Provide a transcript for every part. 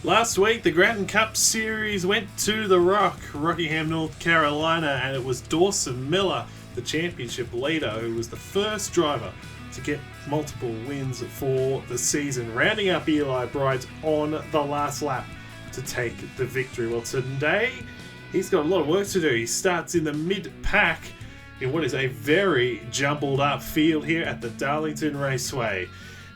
Last week, the Gratton Cup Series went to the Rockingham, North Carolina, and it was Dawson Miller, the championship leader, who was the first driver to get multiple wins for the season, rounding up Eli Bright on the last lap to take the victory. Well, today, he's got a lot of work to do. He starts in the mid-pack in what is a very jumbled up field here at the Darlington Raceway.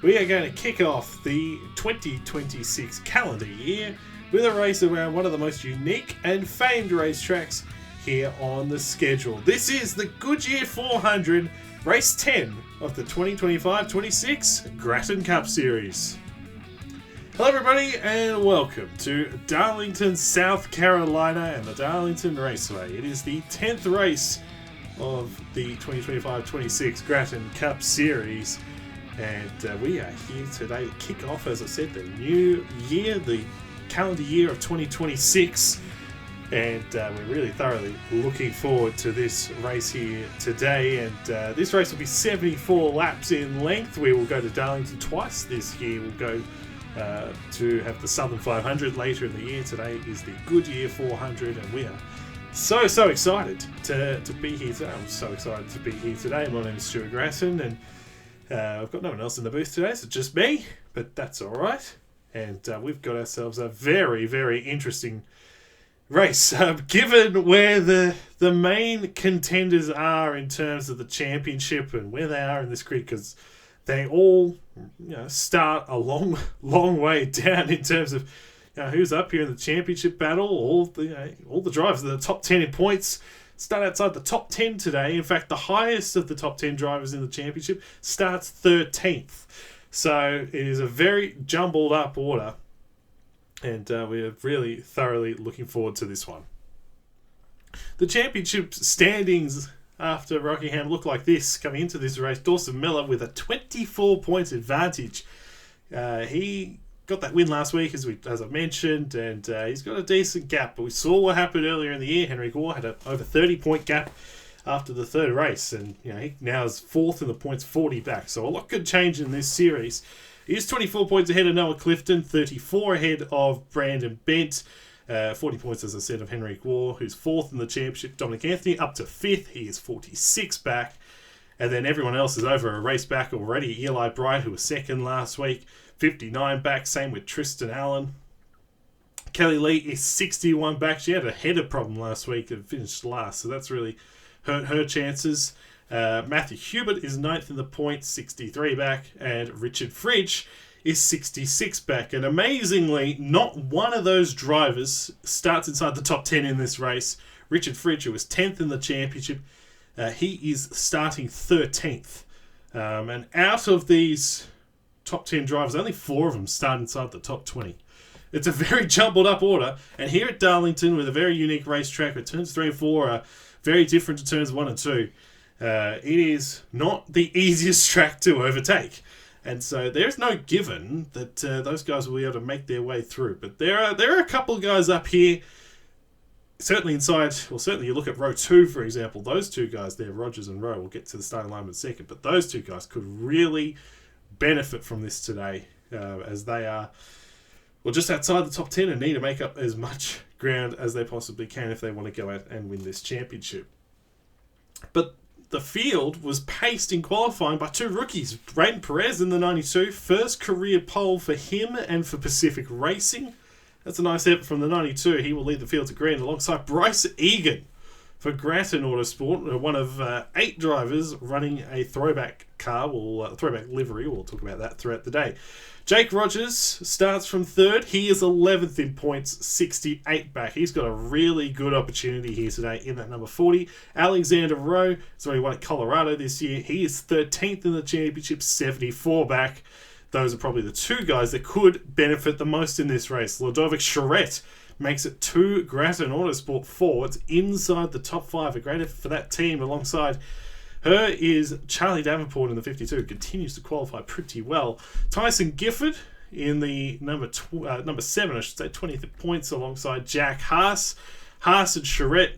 We are going to kick off the 2026 calendar year with a race around one of the most unique and famed racetracks here on the schedule. This is the Goodyear 400, race 10 of the 2025-26 Gratton Cup Series. Hello everybody and welcome to Darlington, South Carolina and the Darlington Raceway. It is the 10th race of the 2025-26 Gratton Cup Series. And we are here today to kick off, as I said, the new year, the calendar year of 2026. And we're really thoroughly looking forward to this race here today. And this race will be 74 laps in length. We will go to Darlington twice this year. We'll go to have the Southern 500 later in the year. Today is the Goodyear 400, and we are so excited to be here today. I'm so excited to be here today. My name is Stuart Gratton, and I've got no one else in the booth today, so just me, but that's all right. And we've got ourselves a very interesting race, given where the main contenders are in terms of the championship and where they are in this grid, because they all start a long way down in terms of who's up here in the championship battle. All the drivers, the top 10 in points, start outside the top 10 today. In fact, the highest of the top 10 drivers in the championship starts 13th. So it is a very jumbled up order. And we are really thoroughly looking forward to this one. The championship standings after Rockingham look like this coming into this race. Dawson Miller with a 24 points advantage. He got that win last week, as I mentioned, and he's got a decent gap. But we saw what happened earlier in the year. Henry Gore had an over 30-point gap after the third race, and he now is fourth in the points, 40 back. So a lot could change in this series. He is 24 points ahead of Noah Clifton, 34 ahead of Brandon Bent, 40 points, as I said, of Henry Gore, who's fourth in the championship. Dominic Anthony up to fifth. He is 46 back. And then everyone else is over a race back already. Eli Bright, who was second last week, 59 back. Same with Tristan Allen. Kelly Lee is 61 back. She had a header problem last week and finished last, so that's really hurt her chances. Matthew Hubert is ninth in the points, 63 back. And Richard Fridge is 66 back. And amazingly, not one of those drivers starts inside the top 10 in this race. Richard Fridge, who was 10th in the championship, he is starting 13th. And out of these top 10 drivers, only 4 of them start inside the top 20. It's a very jumbled up order. And here at Darlington, with a very unique racetrack, where turns 3 and 4 are very different to turns 1 and 2, it is not the easiest track to overtake. And so there's no given that those guys will be able to make their way through. But there are a couple of guys up here, certainly you look at row 2, for example. Those two guys there, Rogers and Rowe, will get to the starting line in a second. But those two guys could really benefit from this today, as they are just outside the top 10 and need to make up as much ground as they possibly can if they want to go out and win this championship. But the field was paced in qualifying by 2 rookies. Brayden Perez in the 92, first career pole for him and for Pacific Racing. That's a nice effort from the 92. He will lead the field to green alongside Bryce Egan for Gratton Autosport, one of 8 drivers running a throwback car, throwback livery. We'll talk about that throughout the day. Jake Rogers starts from 3rd. He is 11th in points, 68 back. He's got a really good opportunity here today in that number 40. Alexander Rowe has already won at Colorado this year. He is 13th in the championship, 74 back. Those are probably the 2 guys that could benefit the most in this race. Ludovic Charette makes it 2 Gratton Autosport forwards inside the top 5. A great effort for that team. Alongside her is Charlie Davenport in the 52, who continues to qualify pretty well. Tyson Gifford in the number 7, 20th points, alongside Jack Haas. Haas and Charette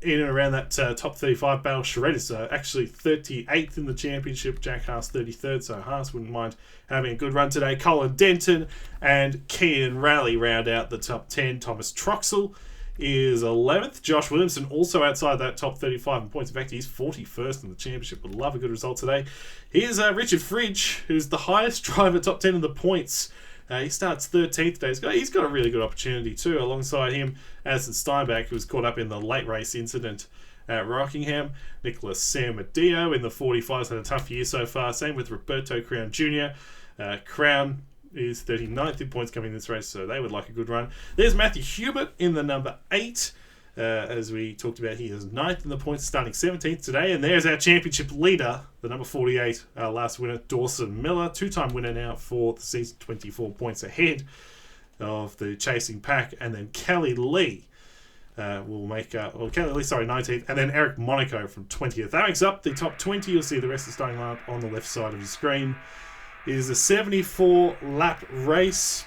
in and around that top 35 battle. Shredder's actually 38th in the championship. Jack Haas 33rd, so Haas wouldn't mind having a good run today. Colin Denton and Kean Raleigh round out the top 10. Thomas Troxell is 11th. Josh Williamson also outside that top 35 in points. In fact, he's 41st in the championship. Would love a good result today. Here's Richard Fridge, who's the highest driver, top 10 in the points. He starts 13th today. He's got a really good opportunity too. Alongside him, Addison Steinbach, who was caught up in the late race incident at Rockingham. Nicholas Samadeo in the 45s had a tough year so far. Same with Roberto Crown Jr. Crown is 39th in points coming in this race, so they would like a good run. There's Matthew Hubert in the number 8. As we talked about, he is 9th in the points, starting 17th today. And there's our championship leader, the number 48, our last winner, Dawson Miller. Two-time winner now for the season, 24 points ahead of the chasing pack. And then Kelly Lee will make Kelly Lee, 19th. And then Eric Monaco from 20th. That makes up the top 20. You'll see the rest of the starting lineup on the left side of the screen. It is a 74-lap race.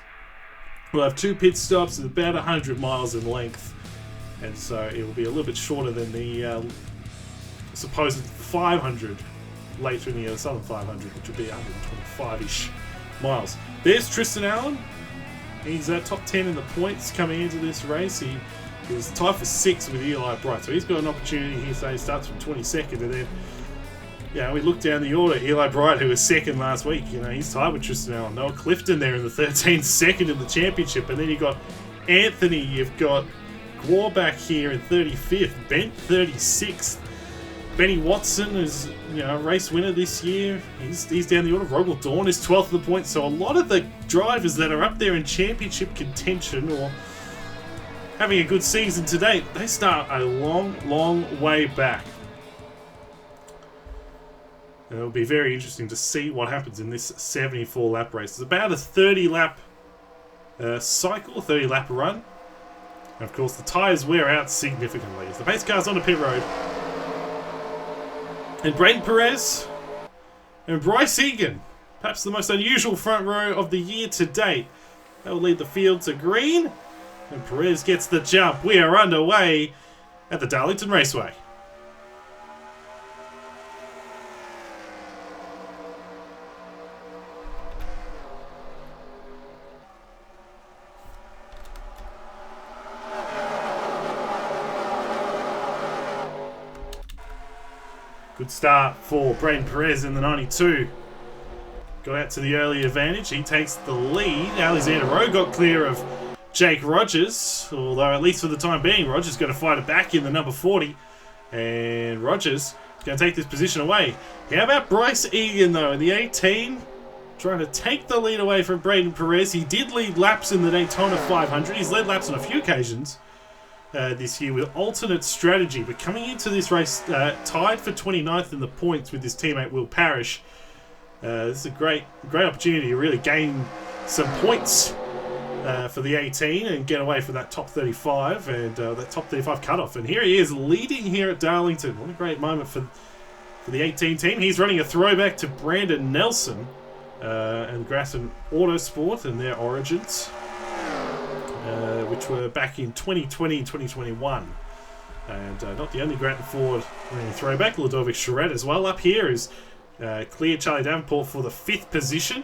We'll have 2 pit stops at about 100 miles in length. And so it will be a little bit shorter than the supposed 500 later in the year, the Southern 500, which would be 125-ish miles. There's Tristan Allen. He's top 10 in the points coming into this race. He is tied for 6th with Eli Bright. So he's got an opportunity here. So he starts from 22nd. And then, we look down the order. Eli Bright, who was 2nd last week, he's tied with Tristan Allen. Noah Clifton there in the 13th, 2nd in the championship. And then you've got Anthony. You've got Warback here in 35th, Bent 36th. Benny Watson is a race winner this year. He's down the order. Rogel Dawn is 12th of the points. So a lot of the drivers that are up there in championship contention or having a good season to date, they start a long, long way back. And it'll be very interesting to see what happens in this 74-lap race. It's about a 30-lap cycle, 30-lap run. And of course, the tyres wear out significantly as the pace car's on the pit road. And Braden Perez and Bryce Egan, perhaps the most unusual front row of the year to date. They will lead the field to green. And Perez gets the jump. We are underway at the Darlington Raceway. Good start for Braden Perez in the 92. Got out to the early advantage. He takes the lead. Alexander Rowe got clear of Jake Rogers, although at least for the time being, Rogers going to fight it back in the number 40. And Rogers is going to take this position away. How about Bryce Egan, though, in the 18? Trying to take the lead away from Braden Perez. He did lead laps in the Daytona 500. He's led laps on a few occasions this year with alternate strategy, but coming into this race tied for 29th in the points with his teammate Will Parrish. This is a great opportunity to really gain some points for the 18 and get away from that top 35 and that top 35 cutoff. And here he is leading here at Darlington. What a great moment for the 18 team. He's running a throwback to Brandon Nelson and Gratton Autosport and their origins, which were back in 2020 and 2021. And not the only Gratton Ford running throwback, Ludovic Charette as well. Up here is clear Charlie Davenport for the 5th position.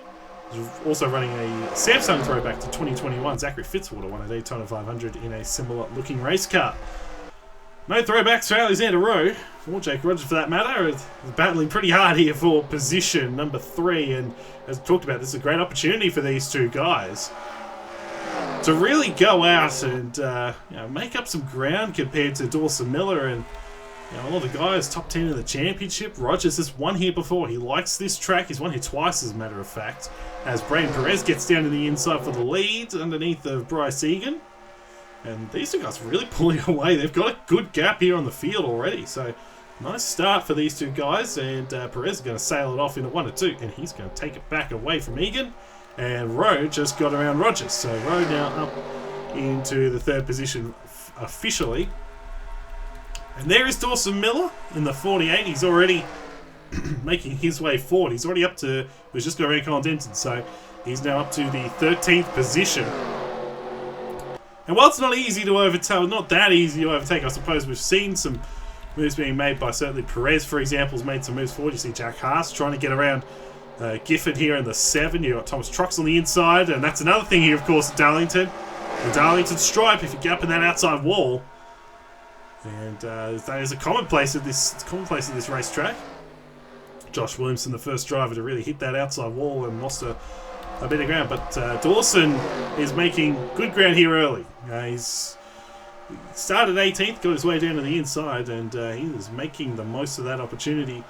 He's also running a Samsung throwback to 2021. Zachary Fitzwater won a Daytona 500 in a similar looking race car. No throwbacks for Alexander Rowe, or Jake Rogers for that matter. He's battling pretty hard here for position number 3. And as we talked about, this is a great opportunity for these two guys to really go out and make up some ground compared to Dawson Miller and a lot of the guys top 10 in the championship. Rogers has won here before. He likes this track. He's won here twice, as a matter of fact. As Braden Perez gets down to the inside for the lead underneath of Bryce Egan. And these two guys really pulling away. They've got a good gap here on the field already. So nice start for these two guys. And Perez is going to sail it off into 1 or 2. And he's going to take it back away from Egan. And Rowe just got around Rogers. So Rowe now up into the 3rd position officially. And there is Dawson Miller in the 48. He's already making his way forward. He's already up to, was just got around Colin Denton. So he's now up to the 13th position. And while it's not easy to overtake, not that easy to overtake, I suppose we've seen some Moves being made by certainly Perez, for example, has made some moves forward. You see Jack Haas trying to get around Gifford here in the 7. You've got Thomas Trucks on the inside, and that's another thing here, of course, at Darlington. The Darlington stripe, if you gap in that outside wall. And that is a commonplace of this racetrack. Josh Williamson, the first driver to really hit that outside wall and lost a bit of ground. But Dawson is making good ground here early. He's started 18th, got his way down to the inside, and he is making the most of that opportunity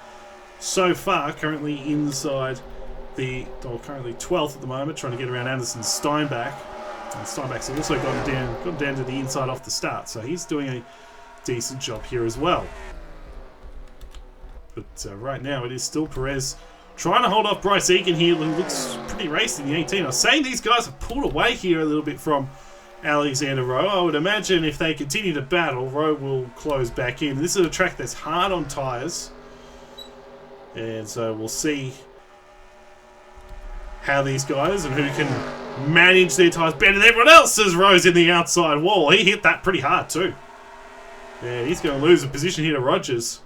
so far. Currently inside currently 12th at the moment, trying to get around Anderson Steinbach. And Steinbach's also gone down to the inside off the start, so he's doing a decent job here as well. But right now it is still Perez trying to hold off Bryce Egan here, who looks pretty raced in the 18. I was saying these guys have pulled away here a little bit from Alexander Rowe. I would imagine if they continue to battle, Rowe will close back in. This is a track that's hard on tyres, and so we'll see how these guys and who can manage their tyres better than everyone else as Rowe's in the outside wall. He hit that pretty hard too. Yeah, he's going to lose a position here to Rogers.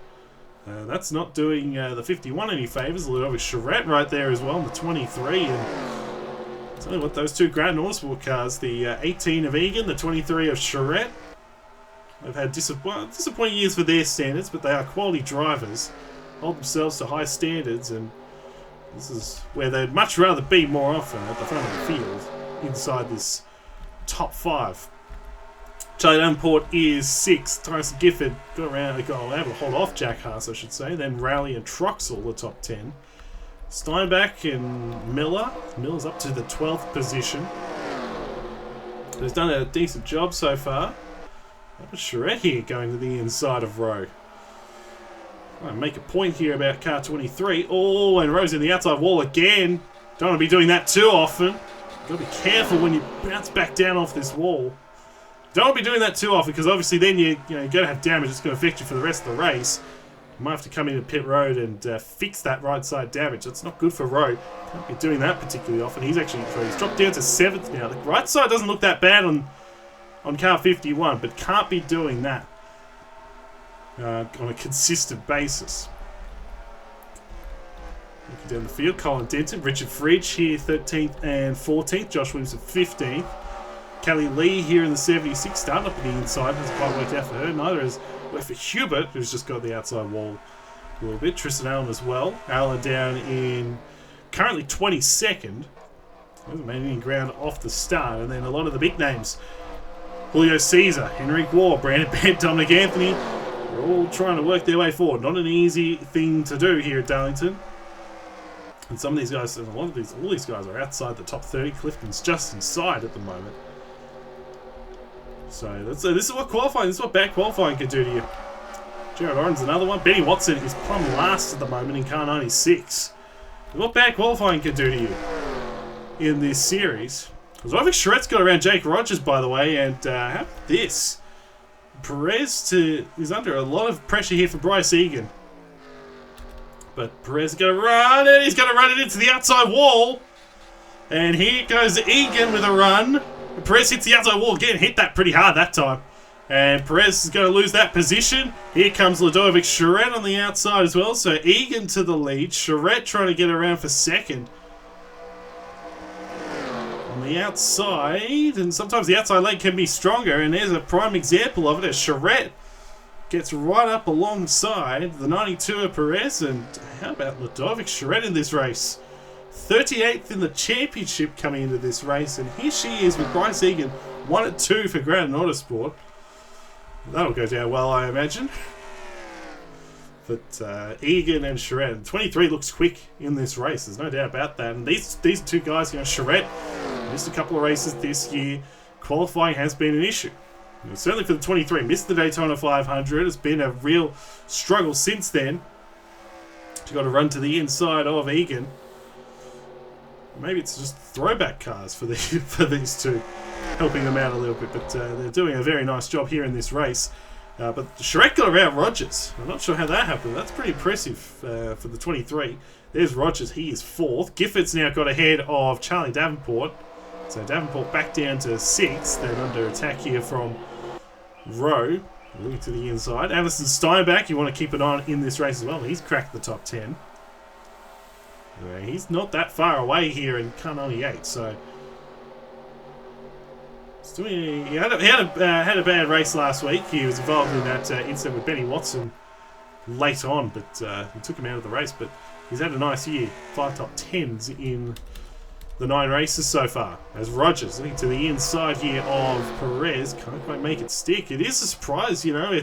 That's not doing the 51 any favours. A little bit of Charette right there as well, the 23. And tell you what, those two Gratton Autosport cars, the 18 of Egan, the 23 of Charette, they've had disappointing years for their standards, but they are quality drivers, hold themselves to high standards, and this is where they'd much rather be more often, at the front of the field, inside this top 5. Charlie Davenport is 6th. Tyson Gifford got able to hold off Jack Haas, I should say. Then Rowley and Troxel, the top 10. Steinbach and Miller. Miller's up to the 12th position. He's done a decent job so far. That was Charette here going to the inside of Rowe. I make a point here about car 23. Oh, and Rowe's in the outside wall again. Don't want to be doing that too often. Got to be careful when you bounce back down off this wall. Don't want to be doing that too often, because obviously then you're going to have damage that's going to affect you for the rest of the race. You might have to come into pit road and fix that right side damage. That's not good for Rowe. Can't be doing that particularly often. He's dropped down to 7th now. The right side doesn't look that bad on car 51, but can't be doing that on a consistent basis. Looking down the field, Colin Denton, Richard Fridge here 13th and 14th. Josh Williamson 15th. Kelly Lee here in the 76, starting up at the inside. Hasn't quite worked out for her. Neither has worked for Hubert, who's just got the outside wall a little bit. Tristan Allen as well. Allen down in currently 22nd. Hasn't made any ground off the start. And then a lot of the big names. Julio Caesar, Henrik Waugh, Brandon Bent, Dominic Anthony. They're all trying to work their way forward. Not an easy thing to do here at Darlington. And some of these guys, and all these guys are outside the top 30. Clifton's just inside at the moment. So this is what bad qualifying can do to you. Jared Oren's another one. Benny Watson is plumb last at the moment in car 96. What bad qualifying can do to you in this series. Because I think Charette's got around Jake Rogers, by the way, and how about this? Perez is under a lot of pressure here for Bryce Egan. But Perez is going to run, and he's going to run it into the outside wall. And here goes Egan with a run. Perez hits the outside wall again, hit that pretty hard that time. And Perez is going to lose that position. Here comes Ludovic Charette on the outside as well. So Egan to the lead. Charette trying to get around for second. On the outside, and sometimes the outside leg can be stronger, and there's a prime example of it as Charette gets right up alongside the 92 of Perez. And how about Ludovic Charette in this race? 38th in the championship coming into this race, and here she is with Bryce Egan 1 and 2 for Gratton Autosport. That'll go down well, I imagine. But Egan and Charette, 23 looks quick in this race. There's no doubt about that. And these two guys, Charette missed a couple of races this year. Qualifying has been an issue. Certainly for the 23, missed the Daytona 500. It's been a real struggle since then. She's got to run to the inside of Egan. Maybe it's just throwback cars for these two, helping them out a little bit. But they're doing a very nice job here in this race. But Charette got around Rogers. I'm not sure how that happened. That's pretty impressive for the 23. There's Rogers. He is 4th. Gifford's now got ahead of Charlie Davenport. So Davenport back down to 6th. Then under attack here from Rowe. Looking to the inside. Anderson Steinbach, you want to keep an eye on in this race as well. He's cracked the top 10. He's not that far away here in car 98, so... He had a bad race last week. He was involved in that incident with Benny Watson late on, but he took him out of the race. But he's had a nice year. 5 top 10s in the 9 races so far. As Rogers looking to the inside here of Perez, can't quite make it stick. It is a surprise, you know.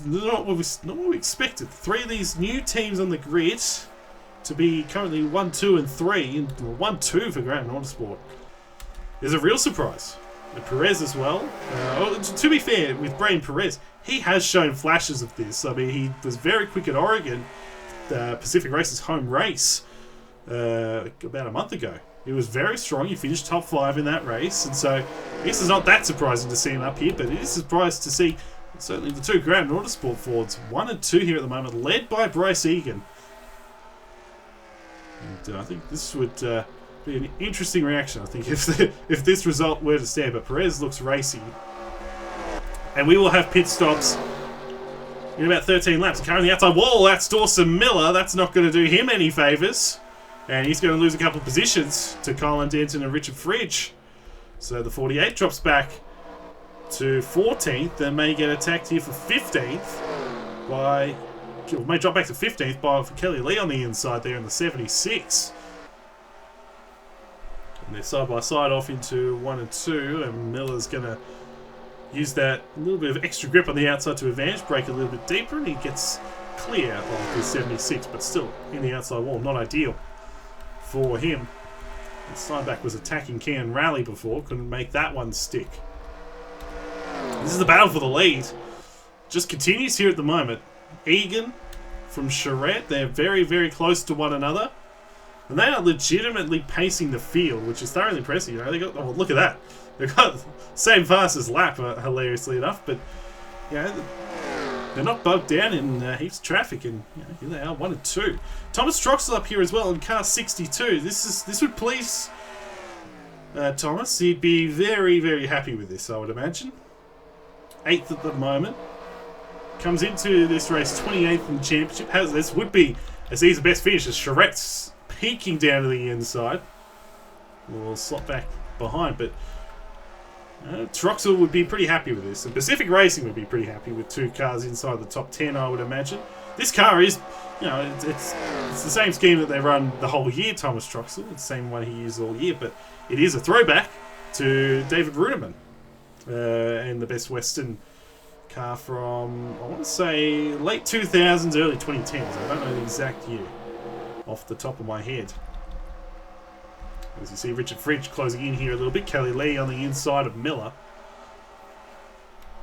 Not what we expected. 3 of these new teams on the grid to be currently 1, 2, and 3, and 1, 2 for Gratton Autosport. Is a real surprise. And Perez as well. To be fair, with Brian Perez, he has shown flashes of this. I mean, he was very quick at Oregon, the Pacific Race's home race, about a month ago. He was very strong. He finished top 5 in that race, and so this is not that surprising to see him up here, but it is a surprise to see certainly the 2 Gratton Autosport Fords, 1 and 2 here at the moment, led by Bryce Egan. And I think this would be an interesting reaction, I think, if this result were to stand. But Perez looks racy. And we will have pit stops in about 13 laps. Currently outside wall, that's Dawson Miller. That's not going to do him any favours. And he's going to lose a couple of positions to Colin Denton and Richard Fridge. So the 48 drops back to 14th and may get attacked here for 15th by... may drop back to 15th by Kelly Lee on the inside there in the 76. And they're side by side off into 1 and 2, and Miller's going to use that little bit of extra grip on the outside to advantage, break a little bit deeper, and he gets clear of the 76, but still in the outside wall. Not ideal for him. And Steinbach was attacking Ken Rally before, couldn't make that one stick. This is the battle for the lead. Just continues here at the moment. Egan from Charette, they're very, very close to one another. And they are legitimately pacing the field, which is thoroughly impressive. You know, they got, oh, look at that. They've got the same fastest lap, hilariously enough, but you know, they're not bogged down in heaps of traffic, and you know, here they are, 1 and 2. Thomas Troxel up here as well in car 62. This would please Thomas. He'd be very, very happy with this, I would imagine. 8th at the moment. Comes into this race 28th in the championship. This would be a season best finish as Charette's peeking down to the inside. We'll slot back behind, but Troxel would be pretty happy with this, and Pacific Racing would be pretty happy with 2 cars inside the top 10, I would imagine. This car is, you know, it's the same scheme that they run the whole year, Thomas Troxel. It's the same one he used all year, but it is a throwback to David Ruderman and the Best Western car from, I want to say, late 2000s, early 2010s. I don't know the exact year off the top of my head. As you see, Richard Fridge closing in here a little bit. Kelly Lee on the inside of Miller.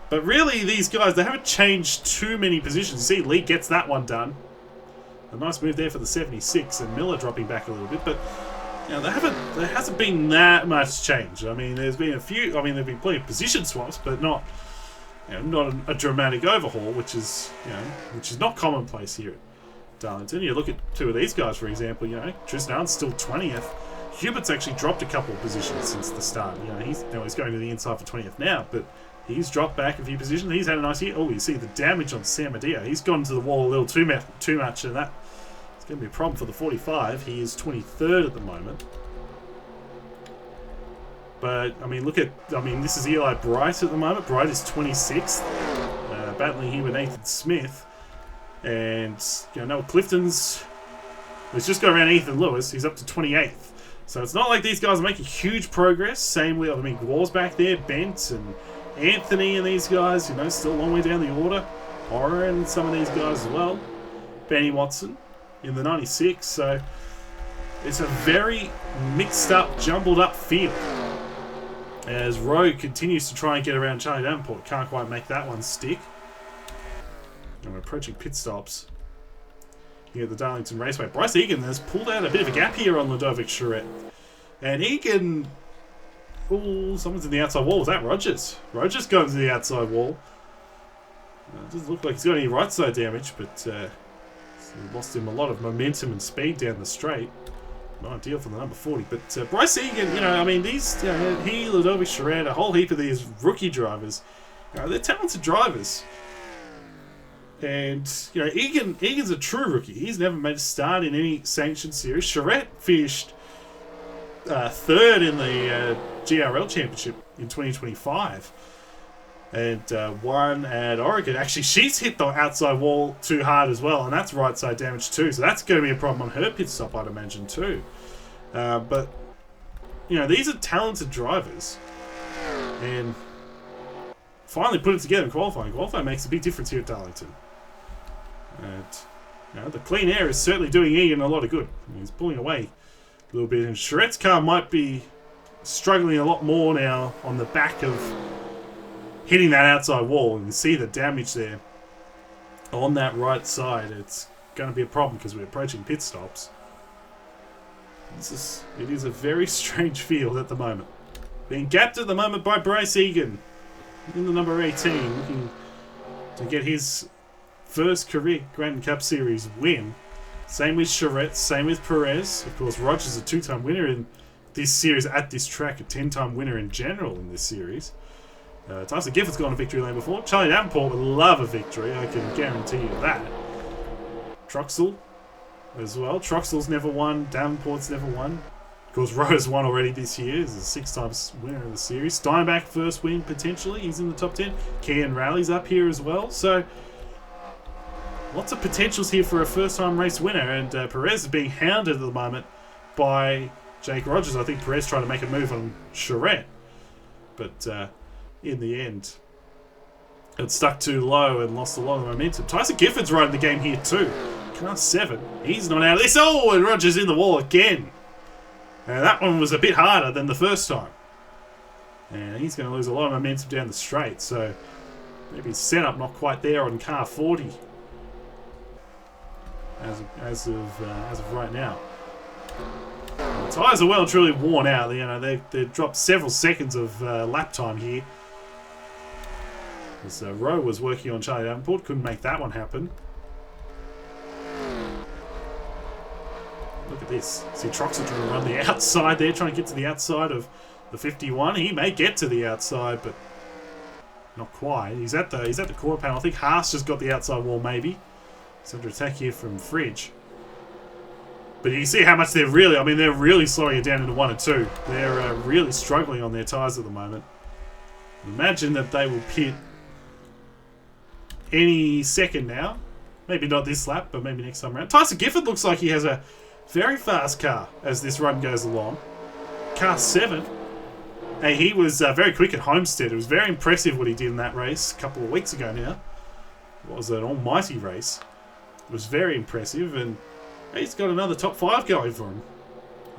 But really, these guys, they haven't changed too many positions. You see, Lee gets that one done. A nice move there for the 76, and Miller dropping back a little bit. But you know, there hasn't been that much change. I mean, there's been a few. I mean, there've been plenty of position swaps, but not, you know, not a dramatic overhaul, which is, you know, which is not commonplace here at Darlington. You look at 2 of these guys, for example. You know, Tristan Arndt's still 20th. Hubert's actually dropped a couple of positions since the start. You know, he's going to the inside for 20th now, but he's dropped back a few positions. He's had a nice year. Oh, you see the damage on Sam Medea. He's gone to the wall a little too much, and that it's going to be a problem for the 45. He is 23rd at the moment. But I mean, this is Eli Bright at the moment. Bright is 26th, battling here with Nathan Smith, and you know, Noah Clifton's. Let's just go around Ethan Lewis. He's up to 28th. So it's not like these guys are making huge progress. Same with, I mean, Gore's back there, Bent and Anthony and these guys, you know, still a long way down the order. Horror and some of these guys as well. Benny Watson in the 96. So it's a very mixed up, jumbled up field. As Rowe continues to try and get around Charlie Davenport. Can't quite make that one stick. And we're approaching pit stops here at the Darlington Raceway. Bryce Egan has pulled out a bit of a gap here on Ludovic Charette. And Egan... Oh, someone's in the outside wall. Was that Rogers? Rogers going to the outside wall. It doesn't look like he's got any right side damage, but lost him a lot of momentum and speed down the straight. Not ideal for the number 40. But Bryce Egan, you know, I mean, these, you know, he, Ludovic Charette, a whole heap of these rookie drivers, They're talented drivers. And, Egan's a true rookie. He's never made a start in any sanctioned series. Charette finished third in the GRL Championship in 2025. And won at Oregon. Actually, she's hit the outside wall too hard as well, and that's right side damage too. So that's going to be a problem on her pit stop, I'd imagine too. But these are talented drivers, and finally put it together in qualifying. Qualifying makes a big difference here at Darlington. And the clean air is certainly doing Egan a lot of good. He's pulling away a little bit, and Charette's car might be struggling a lot more now on the back of hitting that outside wall. You can see the damage there on that right side. It's going to be a problem because we're approaching pit stops. It is a very strange field at the moment. Being gapped at the moment by Bryce Egan in the number 18, looking to get his first career Gratton Cup Series win. Same with Charette, same with Perez. Of course, Rogers a 2-time winner in this series at this track, a 10-time winner in general in this series. Tyson Gifford's gone to victory lane before. Charlie Davenport would love a victory, I can guarantee you that. Troxel as well. Troxel's never won. Davenport's never won. Of course, Rose won already this year. He's a 6-time winner of the series. Steinbach first win potentially. He's in the top 10. Kian Rally's up here as well. So lots of potentials here for a first-time race winner. And Perez is being hounded at the moment by Jake Rogers. I think Perez trying to make a move on Charette. But in the end, it stuck too low and lost a lot of momentum. Tyson Gifford's riding the game here too. Car 7. He's not out of this. Oh, and Rogers in the wall again. And that one was a bit harder than the first time. And he's going to lose a lot of momentum down the straight. So maybe his setup not quite there on car 40 as of right now. The tyres are well and truly worn out. They've dropped several seconds of lap time here. As Rowe was working on Charlie Davenport, couldn't make that one happen. Look at this. See Troxel trying to run the outside there, trying to get to the outside of the 51. He may get to the outside, but not quite. He's at the quarter panel. I think Haas just got the outside wall, maybe. He's under attack here from Fridge. But you can see how much they're really slowing it down into 1 and 2. They're really struggling on their tyres at the moment. Imagine that they will pit any second now. Maybe not this lap, but maybe next time around. Tyson Gifford looks like he has a very fast car as this run goes along. Car 7. Hey, he was very quick at Homestead. It was very impressive what he did in that race a couple of weeks ago now. It was an almighty race. It was very impressive, and he's got another top 5 going for him.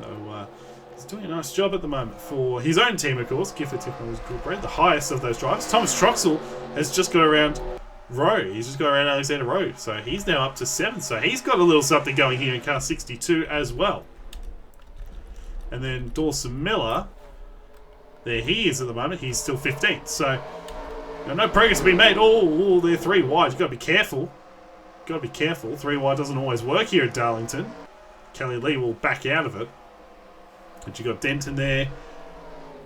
So he's doing a nice job at the moment for his own team, of course. Gifford Technologies Incorporated, the highest of those drivers. Thomas Troxel has just got around Rowe. He's just got around Alexander Rowe. So he's now up to 7. So he's got a little something going here in car 62 as well. And then Dawson Miller, there he is at the moment. He's still 15th. So no progress being made. Oh, they're 3 wide. You've got to be careful. Got to be careful. 3 wide doesn't always work here at Darlington. Kelly Lee will back out of it. But you got Denton there.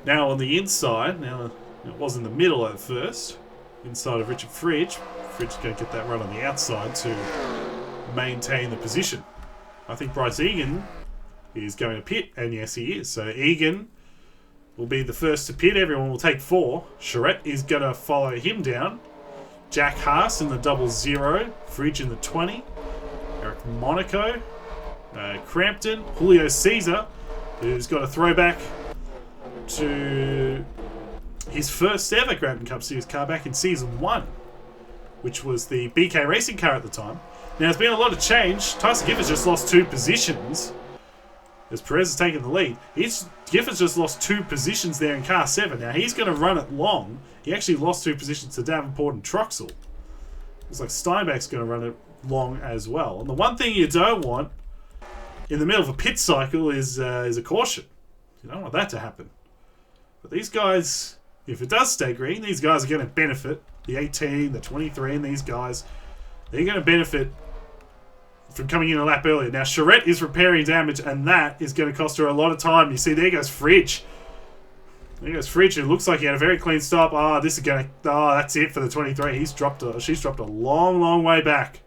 Now on the inside. Now it was in the middle at first. Inside of Richard Fridge. Fridge is going to get that run on the outside to maintain the position. I think Bryce Egan is going to pit, and yes, he is. So Egan will be the first to pit. Everyone will take 4. Charette is going to follow him down. Jack Haas in the 00. Fridge in the 20. Eric Monaco. Crampton. Julio Caesar, who's got a throwback to his first ever Gratton Cup Series car back in Season 1, which was the BK Racing car at the time. Now, there's been a lot of change. Tyson Gifford's just lost 2 positions as Perez has taken the lead. Gifford's just lost 2 positions there in car 7. Now, he's going to run it long. He actually lost 2 positions to Davenport and Troxel. Looks like Steinbach's going to run it long as well. And the one thing you don't want in the middle of a pit cycle is a caution. You don't want that to happen. But these guys, if it does stay green, these guys are going to benefit. The 18, the 23, and these guys, they're going to benefit from coming in a lap earlier. Now, Charette is repairing damage, and that is going to cost her a lot of time. You see, there goes Fridge. There goes Fridge, who looks like he had a very clean stop. Oh, this is gonna. Oh, that's it for the 23. She's dropped a long, long way back.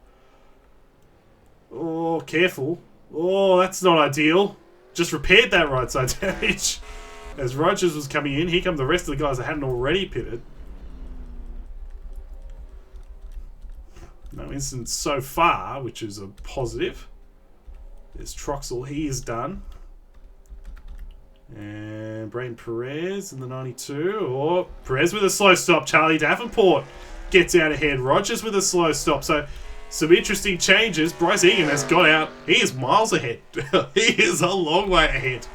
Oh, careful. Oh, that's not ideal. Just repaired that right side damage. As Rogers was coming in, here come the rest of the guys that hadn't already pitted. No incidents so far, which is a positive. There's Troxel, he is done. And Brain Perez in the 92. Oh, Perez with a slow stop. Charlie Davenport gets out ahead. Rogers with a slow stop. So, some interesting changes. Bryce Egan has got out. He is miles ahead. He is a long way ahead.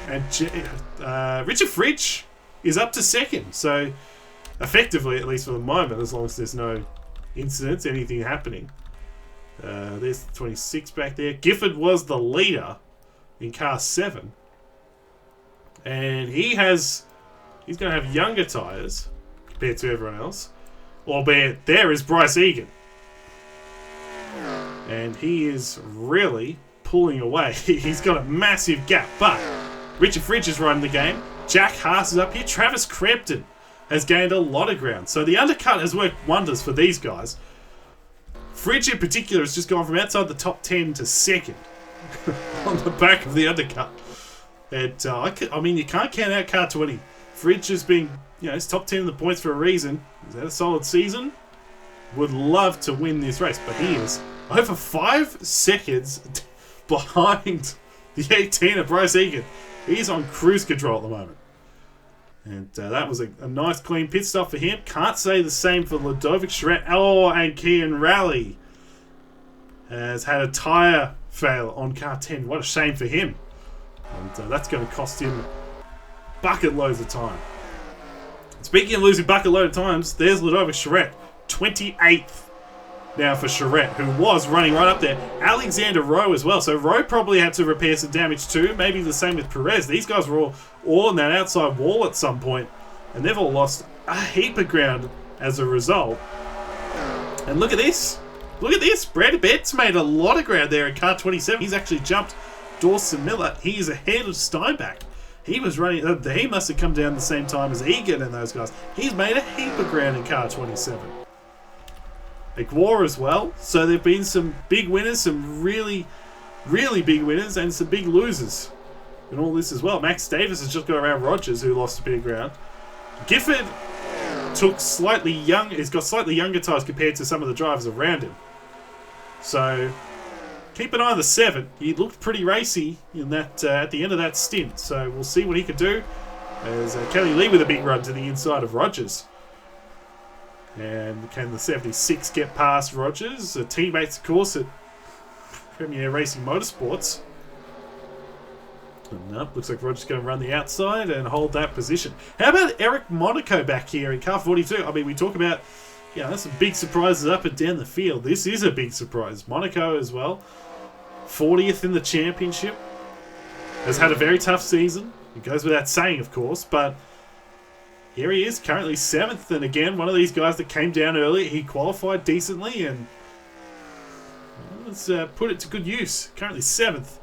And Richard Fridge is up to second. So, effectively, at least for the moment, as long as there's no incidents, anything happening. There's the 26 back there. Gifford was the leader in car 7. And he's going to have younger tyres compared to everyone else. Albeit, there is Bryce Egan. And he is really pulling away. He's got a massive gap. But Richard Fridge is riding the game. Jack Haas is up here. Travis Crampton has gained a lot of ground. So the undercut has worked wonders for these guys. Fridge in particular has just gone from outside the top 10 to second on the back of the undercut. And, I mean, you can't count out car 20. Fridge has been, he's top 10 in the points for a reason. He's had a solid season. Would love to win this race, but he is over 5 seconds behind the 18 of Bryce Egan. He's on cruise control at the moment. And that was a nice clean pit stop for him. Can't say the same for Ludovic Charette. Oh, and Kian Raleigh has had a tyre fail on car 10. What a shame for him. And that's going to cost him bucket loads of time. Speaking of losing bucket load of times, there's Ludovic Charette. 28th now for Charette, who was running right up there. Alexander Rowe as well. So Rowe probably had to repair some damage too. Maybe the same with Perez. These guys were all on that outside wall at some point, and they've all lost a heap of ground as a result. And look at this. Look at this. Brad Betts made a lot of ground there in car 27. He's actually jumped Dawson Miller. He is ahead of Steinbach. He was running. He must have come down the same time as Egan and those guys. He's made a heap of ground in car 27. War as well. So there have been some big winners, some really, really big winners, and some big losers in all this as well. Max Davis has just got around Rogers, who lost a bit of ground. Gifford took slightly young. He's got slightly younger tyres compared to some of the drivers around him. So keep an eye on the 7. He looked pretty racy in that at the end of that stint. So we'll see what he can do. There's Kelly Lee with a big run to the inside of Rogers. And can the 76 get past Rogers? Teammates, of course, at Premier Racing Motorsports. And nope, looks like Rogers going to run the outside and hold that position. How about Eric Monaco back here in car 42? I mean, we talk about, there's some big surprises up and down the field. This is a big surprise. Monaco as well. 40th in the championship. Has had a very tough season. It goes without saying, of course, but here he is, currently 7th, and again, one of these guys that came down early. He qualified decently, and let's put it to good use. Currently 7th,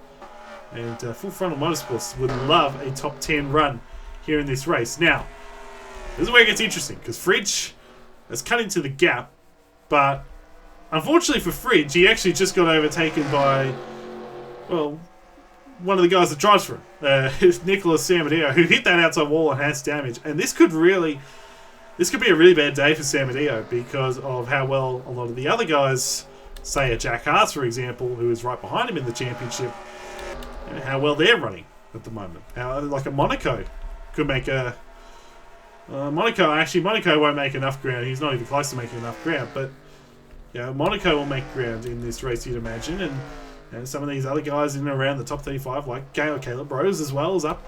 and Full Frontal Motorsports would love a top 10 run here in this race. Now, this is where it gets interesting, because Fridge has cut into the gap, but unfortunately for Fridge, he actually just got overtaken by, well, one of the guys that drives for him, Nicholas Samadeo, who hit that outside wall and has damage. And this could be a really bad day for Samadeo because of how well a lot of the other guys, say a Jack Haas, for example, who is right behind him in the championship, and how well they're running at the moment. How, like a Monaco could make a... Monaco won't make enough ground. He's not even close to making enough ground, but Monaco will make ground in this race, you'd imagine, and some of these other guys in and around the top 35, like Caleb Rose as well, is up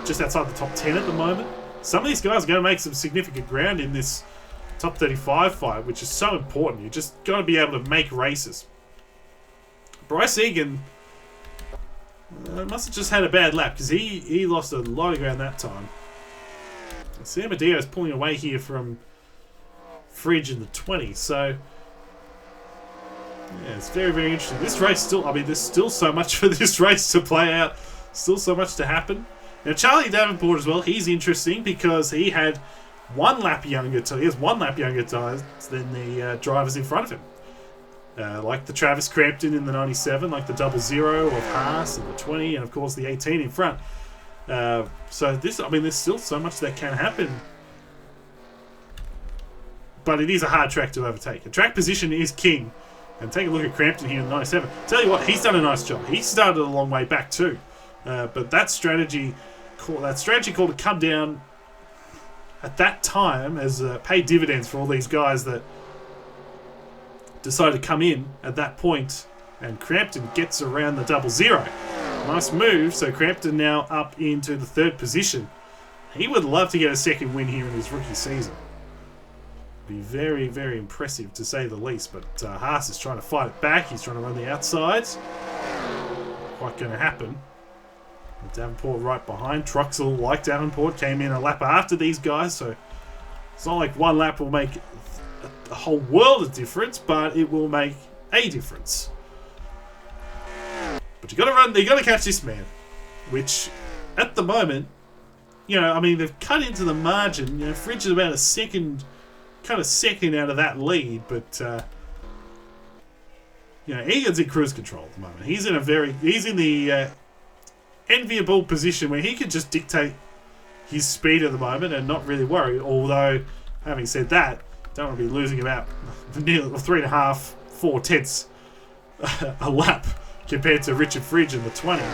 just outside the top 10 at the moment. Some of these guys are going to make some significant ground in this top 35 fight, which is so important. You just got to be able to make races. Bryce Egan must have just had a bad lap because he lost a lot of ground that time. Sam Adio is pulling away here from Fridge in the 20, so yeah, it's very, very interesting. This race still, there's still so much for this race to play out. Still so much to happen. Now, Charlie Davenport as well, he's interesting because he had one lap younger tires than the drivers in front of him. Like the Travis Crampton in the 97, like the 00 of Haas and the 20, and of course the 18 in front. So this, I mean, there's still so much that can happen. But it is a hard track to overtake. The track position is king. And take a look at Crampton here in the 97. Tell you what, he's done a nice job. He started a long way back too. But that strategy called to come down at that time has paid dividends for all these guys that decided to come in at that point. And Crampton gets around the 00. Nice move. So Crampton now up into the 3rd position. He would love to get a second win here in his rookie season. Be very, very impressive to say the least. But Haas is trying to fight it back. He's trying to run the outsides. Quite going to happen. Davenport right behind. Truxell, like Davenport, came in a lap after these guys. So it's not like one lap will make a whole world of difference, but it will make a difference. But you got to run. You got to catch this man, which at the moment, you know, I mean, they've cut into the margin. You know, Fridge is about a second out of that lead, but you know, Egan's in cruise control at the moment. He's in the enviable position where he can just dictate his speed at the moment and not really worry. Although, having said that, don't want to be losing about nearly 3.5, 4 tenths a lap compared to Richard Fridge in the 20. It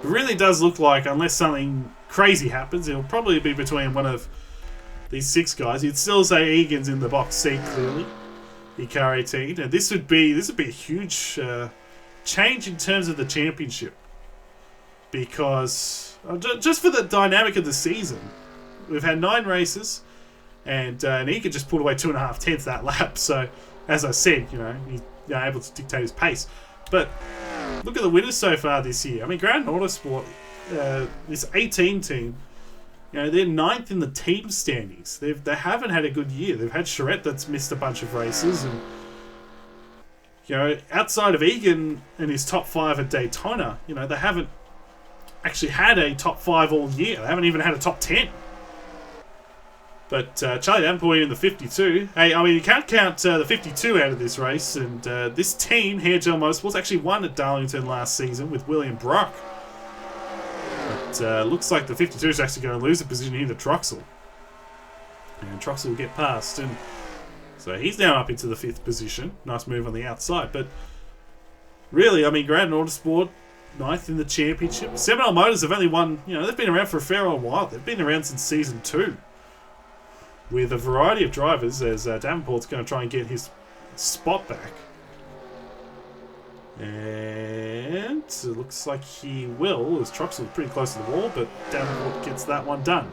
really does look like, unless something crazy happens, it'll probably be between one of these 6 guys. You'd still say Egan's in the box seat clearly. The car 18, and this would be a huge change in terms of the championship, because just for the dynamic of the season, we've had 9 races, and Egan just pulled away 2.5 tenths that lap. So, as I said, you know, he's able to dictate his pace. But look at the winners so far this year. I mean, Gratton Autosport, this 18 team. You know, they're 9th in the team standings. They haven't had a good year. They've had Charette that's missed a bunch of races. And, you know, outside of Egan and his top 5 at Daytona, you know, they haven't actually had a top 5 all year. They haven't even had a top 10. But Charlie Davenport in the 52. Hey, I mean, you can't count the 52 out of this race. And this team, Hairgel Motorsports, actually won at Darlington last season with William Brock. But looks like the 52 is actually going to lose a position here to Truxell. And Truxell will get past. And so he's now up into the 5th position. Nice move on the outside. But really, I mean, Gratton Autosport, 9th in the championship. Seminole Motors have only won, you know, they've been around for a fair old while. They've been around since season 2. With a variety of drivers, as Davenport's going to try and get his spot back. And it looks like he will, as Truxell's pretty close to the wall, but Davenport gets that one done.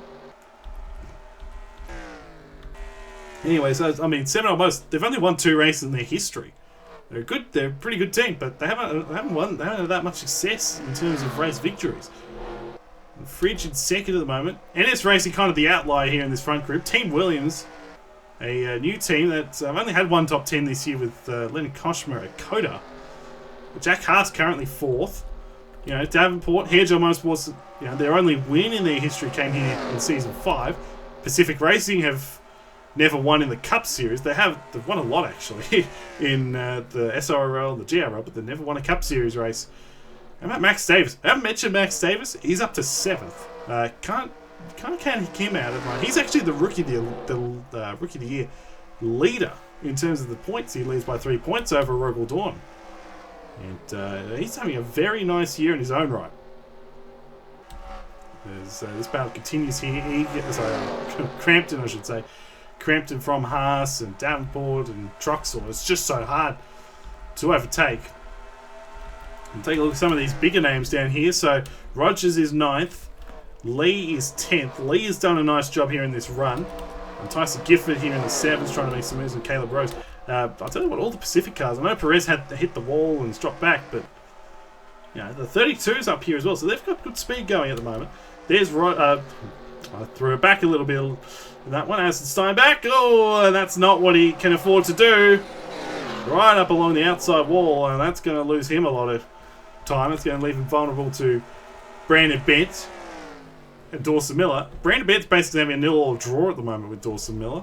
Anyway, so, I mean, Seminole Motors, they've only won 2 races in their history. They're a pretty good team, but they haven't had that much success in terms of race victories. Fridge in 2nd at the moment. NS Racing kind of the outlier here in this front group. Team Williams, a new team that's only had 1 top 10 this year with Leonard Koshmer at Coda. Jack Haas currently 4th. You know, Davenport, Hairgel Motorsports, you know, their only win in their history came here in season 5. Pacific Racing have never won in the Cup Series. They've won a lot actually in the SRL and the GRL, but they've never won a Cup Series race. How about Max Davis? I haven't mentioned Max Davis. He's up to 7th. Can't count him out of mine. He's actually the rookie of the year leader in terms of the points. He leads by 3 points over Rogel Dawn. And he's having a very nice year in his own right. As this battle continues here, Crampton, I should say. Crampton from Haas and Davenport and Truxell. It's just so hard to overtake. And take a look at some of these bigger names down here. So Rogers is 9th. Lee is 10th. Lee has done a nice job here in this run. And Tyson Gifford here in the 7th trying to make some moves with Caleb Rose. I'll tell you what, all the Pacific cars, I know Perez had to hit the wall and dropped back, but you know, the 32's up here as well, so they've got good speed going at the moment. There's I threw it back a little bit in that one. Aston Steinbach, oh, that's not what he can afford to do. Right up along the outside wall, and that's going to lose him a lot of time. It's going to leave him vulnerable to Brandon Bent and Dawson Miller. Brandon Bent's basically having a nil or draw at the moment with Dawson Miller.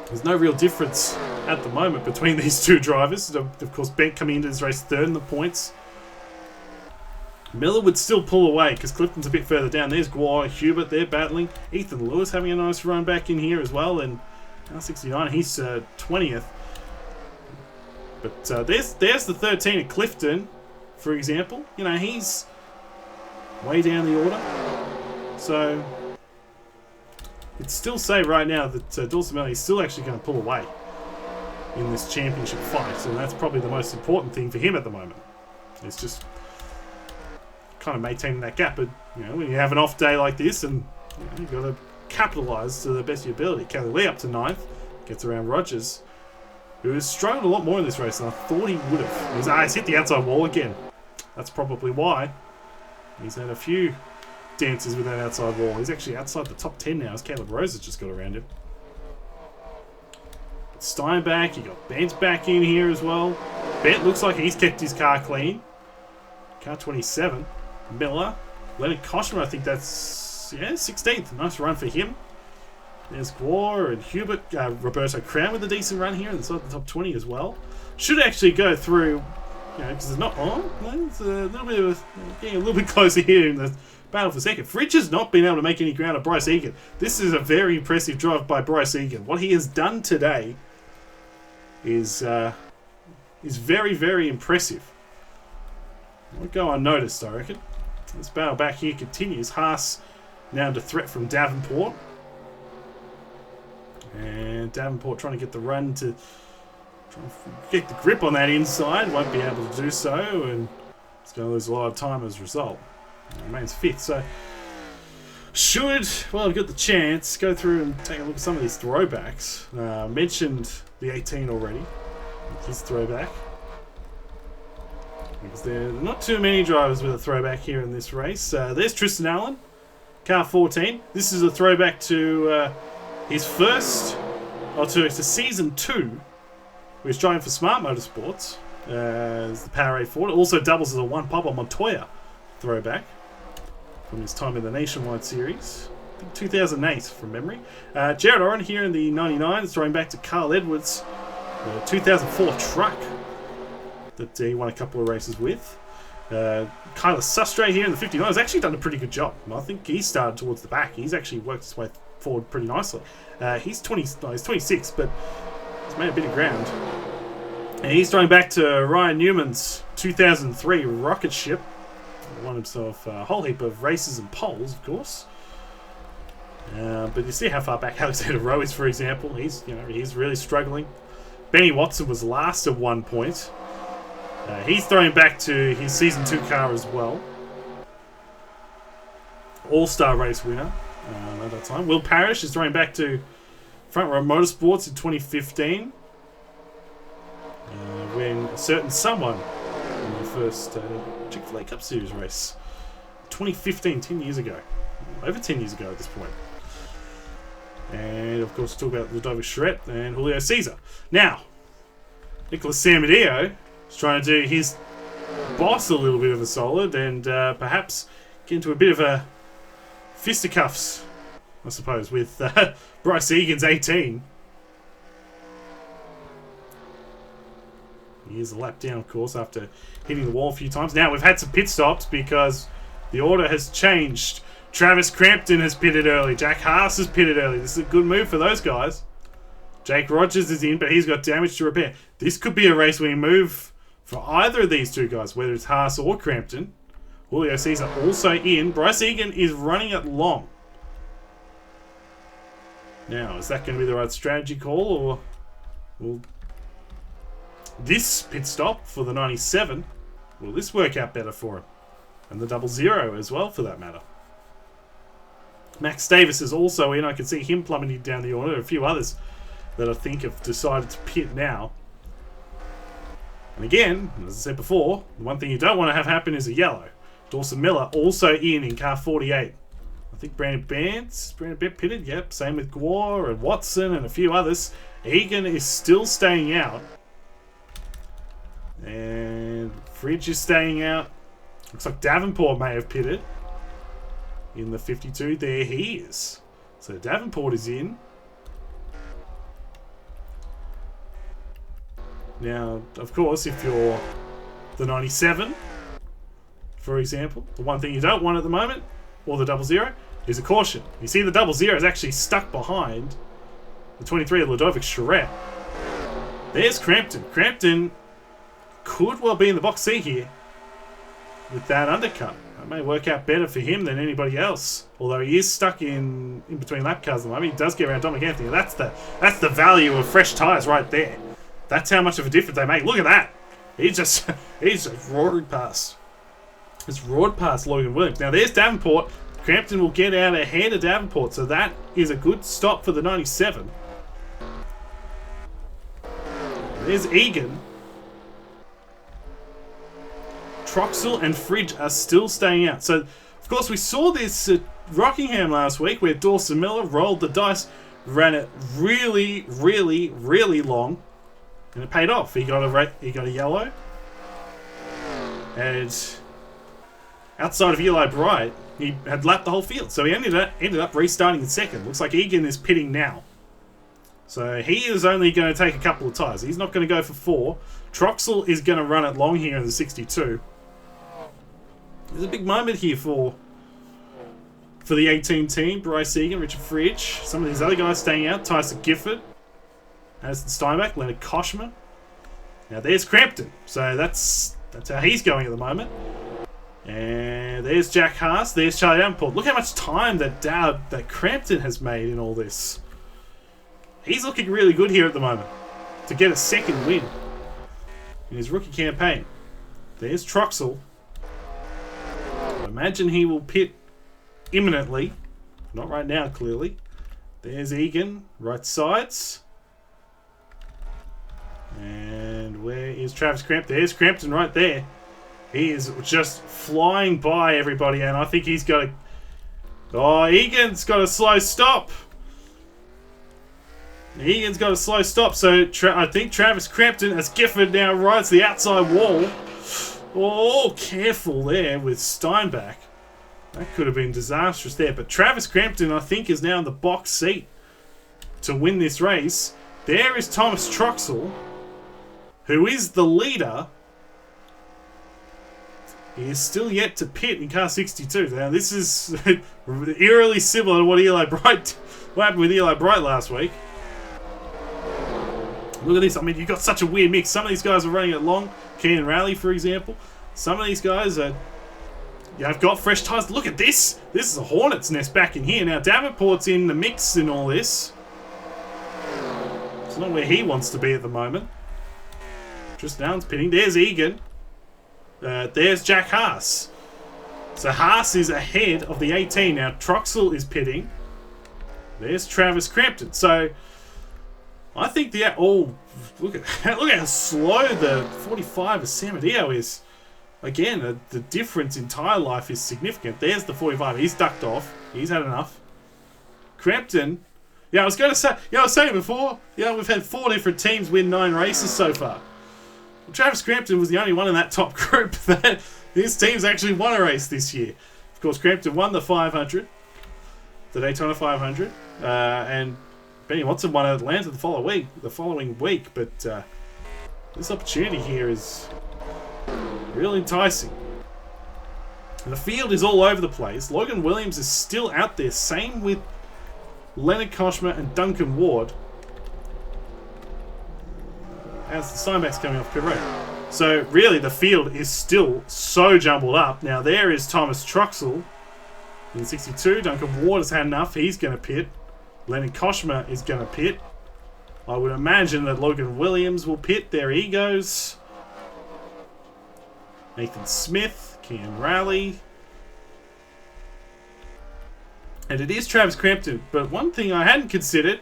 There's no real difference at the moment between these two drivers. Of course, Bent coming into this race third in the points. Miller would still pull away because Clifton's a bit further down. There's Guar, Hubert, they're battling. Ethan Lewis having a nice run back in here as well. And R69, he's 20th. But there's the 13 at Clifton, for example. You know, he's way down the order. So, it's still say right now that Dawson Miller is still actually going to pull away in this championship fight. And that's probably the most important thing for him at the moment. It's just kind of maintaining that gap. But, you know, when you have an off day like this, and you've got to capitalise to the best of your ability. Kelly Lee up to 9th, gets around Rogers, who has struggled a lot more in this race than I thought he would have. He's hit the outside wall again. That's probably why. He's had a few dances with that outside wall. He's actually outside the top 10 now as Caleb Rose has just got around him. Steinbach, you got Bent back in here as well. Bent looks like he's kept his car clean. Car 27. Miller. Leonard Koshmer, I think that's 16th. Nice run for him. There's Guar and Hubert. Roberto Crown with a decent run here inside the top 20 as well. Should actually go through, you know, because it's not on. It's a little bit of getting a little bit closer here in the battle for second. Fridge has not been able to make any ground of Bryce Egan. This is a very impressive drive by Bryce Egan. What he has done today is very, very impressive. Won't go unnoticed, I reckon. This battle back here continues. Haas now under threat from Davenport. And Davenport trying to get the run to try and get the grip on that inside. Won't be able to do so. And he's going to lose a lot of time as a result. He remains 5th. So should, well, I've got the chance, go through and take a look at some of these throwbacks. Mentioned the 18 already. His throwback. Because there are not too many drivers with a throwback here in this race. There's Tristan Allen, car 14. This is a throwback to his first, or to season 2. He was driving for Smart Motorsports as the Power A4. It also doubles as a Papa Montoya throwback from his time in the Nationwide Series. I think 2008 from memory. Jared Oren here in the 99 is throwing back to Carl Edwards, the 2004 truck that he won a couple of races with. Kyler Sustre here in the 59 has actually done a pretty good job. I think he started towards the back. He's actually worked his way forward pretty nicely. He's 26, but he's made a bit of ground. And he's throwing back to Ryan Newman's 2003 rocket ship. Won himself a whole heap of races and poles, of course. But you see how far back Alexander Rowe is, for example. He's really struggling. Benny Watson was last at one point. He's throwing back to his season 2 car as well. All-Star race winner at that time. Will Parrish is throwing back to Front Row Motorsports in 2015. When a certain someone in the first Chick-fil-A Cup Series race. 2015, 10 years ago. Over 10 years ago at this point. And of course, talk about Ludovic Charette and Julio Cesar. Now, Nicholas Samadeo is trying to do his boss a little bit of a solid and perhaps get into a bit of a fisticuffs, I suppose, with Bryce Egan's 18. He is a lap down, of course, after hitting the wall a few times. Now, we've had some pit stops because the order has changed. Travis Crampton has pitted early. Jack Haas has pitted early. This is a good move for those guys. Jake Rogers is in, but he's got damage to repair. This could be a race-winning move for either of these two guys, whether it's Haas or Crampton. Julio Cesar also in. Bryce Egan is running it long. Now, is that going to be the right strategy call, or will this pit stop for the 97, will this work out better for him? And the 00 as well, for that matter. Max Davis is also in. I can see him plummeting down the order. There are a few others that I think have decided to pit now. And again, as I said before, the one thing you don't want to have happen is a yellow. Dawson Miller also in car 48. I think Brandon Bent pitted. Yep, same with Guar and Watson and a few others. Egan is still staying out. And Fridge is staying out. Looks like Davenport may have pitted in the 52. There he is. So Davenport is in. Now, of course, if you're the 97, for example, the one thing you don't want at the moment, or the 00, is a caution. You see the 00 is actually stuck behind the 23 of Ludovic Charette. There's Crampton. Crampton could well be in the box seat here with that undercut. That may work out better for him than anybody else. Although he is stuck in between lap cars at the moment. He does get around Dominic Anthony. That's the value of fresh tyres right there. That's how much of a difference they make. Look at that. He's just roaring past. It's roared past Logan Williams. Now there's Davenport. Crampton will get out ahead of Davenport. So that is a good stop for the 97. There's Egan. Troxel and Fridge are still staying out. So, of course, we saw this at Rockingham last week where Dawson Miller rolled the dice, ran it really, really, really long, and it paid off. He got a yellow, and outside of Eli Bright, he had lapped the whole field. So he ended up restarting in second. Looks like Egan is pitting now. So he is only going to take a couple of tyres. He's not going to go for 4. Troxel is going to run it long here in the 62. There's a big moment here for the 18 team. Bryce Egan, Richard Fridge. Some of these other guys staying out. Tyson Gifford. Addison Steinbach. Leonard Koshma. Now there's Crampton. So that's how he's going at the moment. And there's Jack Haas. There's Charlie Davenport. Look how much time that Crampton has made in all this. He's looking really good here at the moment to get a second win in his rookie campaign. There's Troxel. I imagine he will pit imminently. Not right now, clearly. There's Egan, right sides. And where is Travis Crampton? There's Crampton right there. He is just flying by everybody, and I think he's got a... Oh, Egan's got a slow stop. Egan's got a slow stop, so I think Travis Crampton, as Gifford now rides the outside wall. Oh, careful there with Steinbach. That could have been disastrous there. But Travis Crampton, I think, is now in the box seat to win this race. There is Thomas Troxel, who is the leader. He is still yet to pit in car 62. Now, this is eerily similar to what happened with Eli Bright last week. Look at this. I mean, you've got such a weird mix. Some of these guys are running it long. Keenan Raleigh, for example. Some of these guys have got fresh tyres. Look at this. This is a hornet's nest back in here. Now, Davenport's in the mix in all this. It's not where he wants to be at the moment. Tristan Allen's pitting. There's Egan. There's Jack Haas. So Haas is ahead of the 18. Now, Troxel is pitting. There's Travis Crampton. So... I think look at how slow the 45 of Samadeo is. Again, the difference in tyre life is significant. There's the 45. He's ducked off. He's had enough. Crampton. Yeah, I was saying before. Yeah, we've had 4 different teams win 9 races so far. Well, Travis Crampton was the only one in that top group that his team's actually won a race this year. Of course, Crampton won the 500, the Daytona 500, and Benny Watson won Atlanta the following week, but this opportunity here is really enticing. And the field is all over the place. Logan Williams is still out there. Same with Leonard Koshma and Duncan Ward. As the Steinbach's coming off pit road. So really the field is still so jumbled up. Now there is Thomas Troxel in 62. Duncan Ward has had enough. He's going to pit. Leonard Koshma is going to pit. I would imagine that Logan Williams will pit. There he goes. Nathan Smith, Cam Raleigh. And it is Travis Crampton. But one thing I hadn't considered,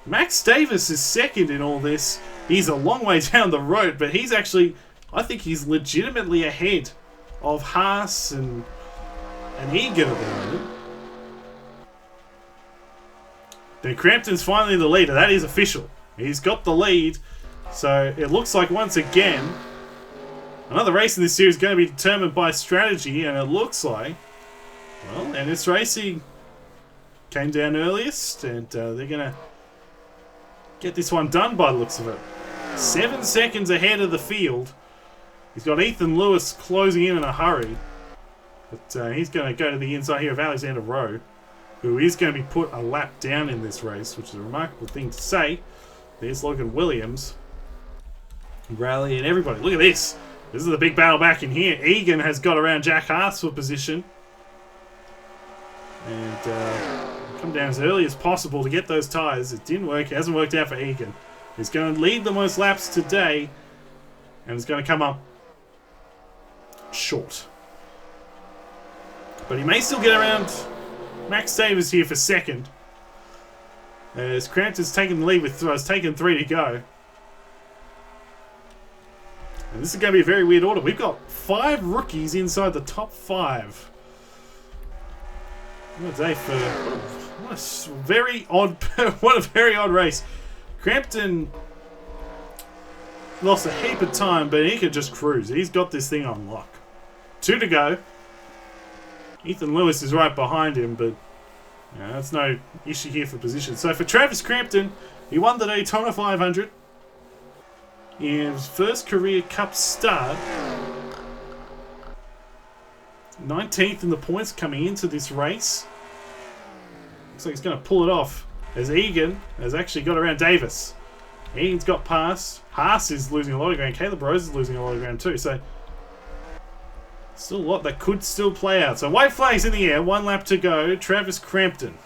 Max Davis is second in all this. He's a long way down the road, but he's actually, I think he's legitimately ahead of Haas and Egan at the moment. Then Crampton's finally the leader. That is official. He's got the lead. So it looks like once again Another race in this series is going to be determined by strategy, and it looks like, well, NS Racing came down earliest, and they're going to get this one done by the looks of it. 7 seconds ahead of the field. He's got Ethan Lewis closing in a hurry, but he's going to go to the inside here of Alexander Rowe, who is going to be put a lap down in this race, which is a remarkable thing to say. There's Logan Williams rallying everybody. Look at this. This is the big battle back in here. Egan has got around Jack Haas for position. And come down as early as possible to get those tyres. It didn't work. It hasn't worked out for Egan. He's going to lead the most laps today. And it's going to come up short. But he may still get around Max Davis here for second. As Crampton's taken the lead with it's taken 3 to go. And this is going to be a very weird order. We've got 5 rookies inside the top 5. What a day for... What a very odd... what a very odd race. Crampton lost a heap of time, but he could just cruise. He's got this thing on lock. 2 to go. Ethan Lewis is right behind him, but that's no issue here for position. So for Travis Crampton, he won the Daytona 500. In his first career Cup start, 19th in the points coming into this race. Looks like he's going to pull it off as Egan has actually got around Davis. Egan's got past. Haas is losing a lot of ground. Caleb Rose is losing a lot of ground too. So still a lot that could still play out. So white flags in the air. 1 lap to go. Travis Crampton.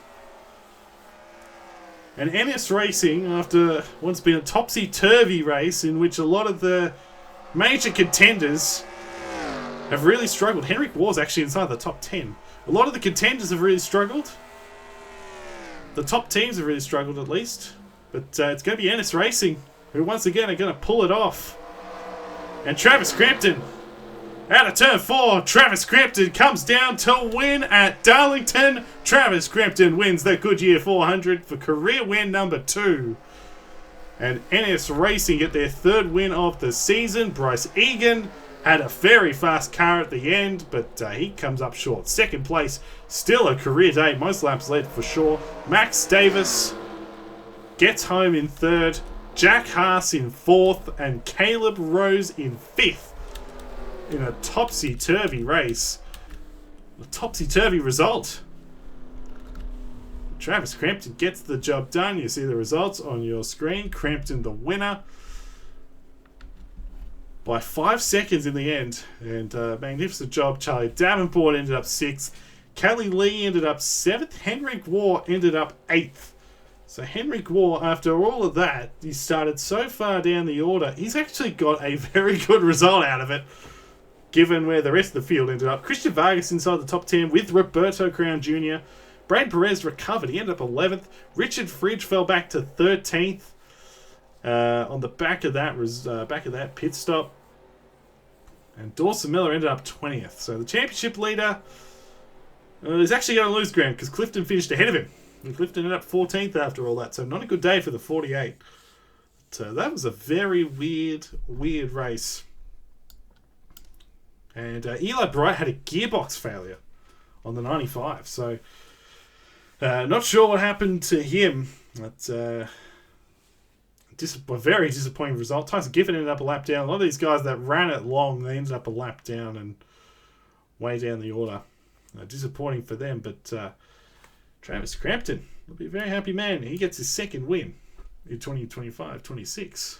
And NS Racing, after what's been a topsy-turvy race in which a lot of the major contenders have really struggled. Henrik War's actually inside the top 10. A lot of the contenders have really struggled. The top teams have really struggled at least. But it's going to be NS Racing who once again are going to pull it off. And Travis Crampton, out of turn 4, Travis Crampton comes down to win at Darlington. Travis Crampton wins the Goodyear 400 for career win number 2. And NS Racing get their 3rd win of the season. Bryce Egan had a very fast car at the end, but he comes up short. 2nd place, still a career day. Most laps led for sure. Max Davis gets home in 3rd. Jack Haas in 4th. And Caleb Rose in 5th. In a topsy-turvy race. A topsy-turvy result. Travis Crampton gets the job done. You see the results on your screen. Crampton the winner by 5 seconds in the end. And magnificent job. Charlie Davenport ended up 6th. Kelly Lee ended up 7th. Henrik War ended up 8th. So Henrik War, after all of that, he started so far down the order. He's actually got a very good result out of it, given where the rest of the field ended up. Christian Vargas inside the top 10 with Roberto Crown Jr. Braden Perez recovered. He ended up 11th. Richard Fridge fell back to 13th. On the back of that pit stop. And Dawson Miller ended up 20th. So the championship leader is actually going to lose ground because Clifton finished ahead of him. And Clifton ended up 14th after all that. So not a good day for the 48. So that was a very weird race. And Eli Bright had a gearbox failure on the 95. So not sure what happened to him. That's a very disappointing result. Tyson Giffen ended up a lap down. A lot of these guys that ran it long, they ended up a lap down and way down the order. Disappointing for them. But Travis Crampton will be a very happy man. He gets his 2nd win in 2025-26.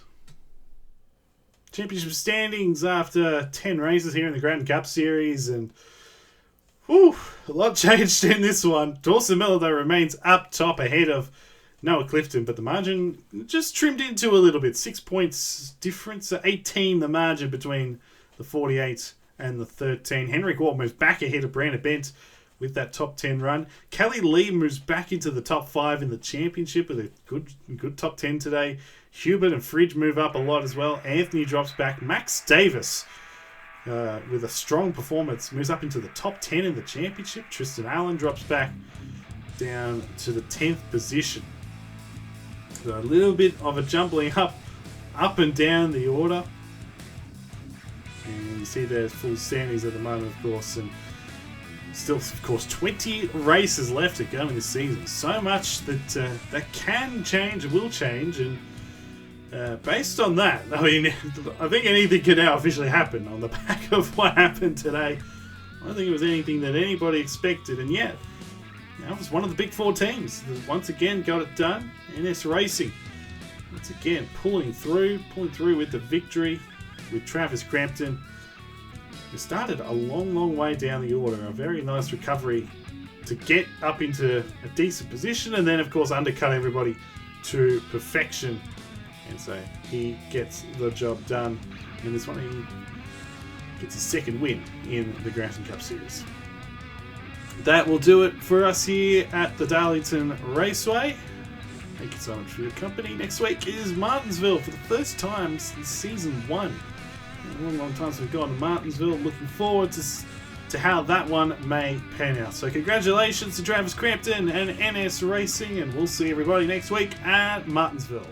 Championship standings after 10 races here in the Gratton Cup Series, and a lot changed in this one. Dawson Miller, though, remains up top ahead of Noah Clifton, but the margin just trimmed into a little bit. 6 points difference, 18 the margin between the 48 and the 13. Henrik Ward moves back ahead of Brandon Bent with that top 10 run. Kelly Lee moves back into the top 5 in the championship with a good top 10 today. Hubert and Fridge move up a lot as well. Anthony drops back. Max Davis, with a strong performance, moves up into the top 10 in the championship. Tristan Allen drops back down to the 10th position. So a little bit of a jumbling up and down the order. And You see there's full standings at the moment, of course, and still, of course, 20 races left to go in the season. So much that can change, will change, and based on that, I mean, I think anything can now officially happen on the back of what happened today. I don't think it was anything that anybody expected, and yet, it was one of the big four teams that once again got it done. NS Racing, once again, pulling through with the victory with Travis Crampton. It started a long way down the order. A very nice recovery to get up into a decent position, and then, of course, undercut everybody to perfection. And so he gets the job done in this one. He gets his second win in the Gratton Cup Series. That will do it for us here at the Darlington Raceway. Thank you so much for your company. Next week is Martinsville for the first time since Season 1. A long time since we've gone to Martinsville. Looking forward to how that one may pan out. So congratulations to Travis Crampton and NS Racing, and we'll see everybody next week at Martinsville.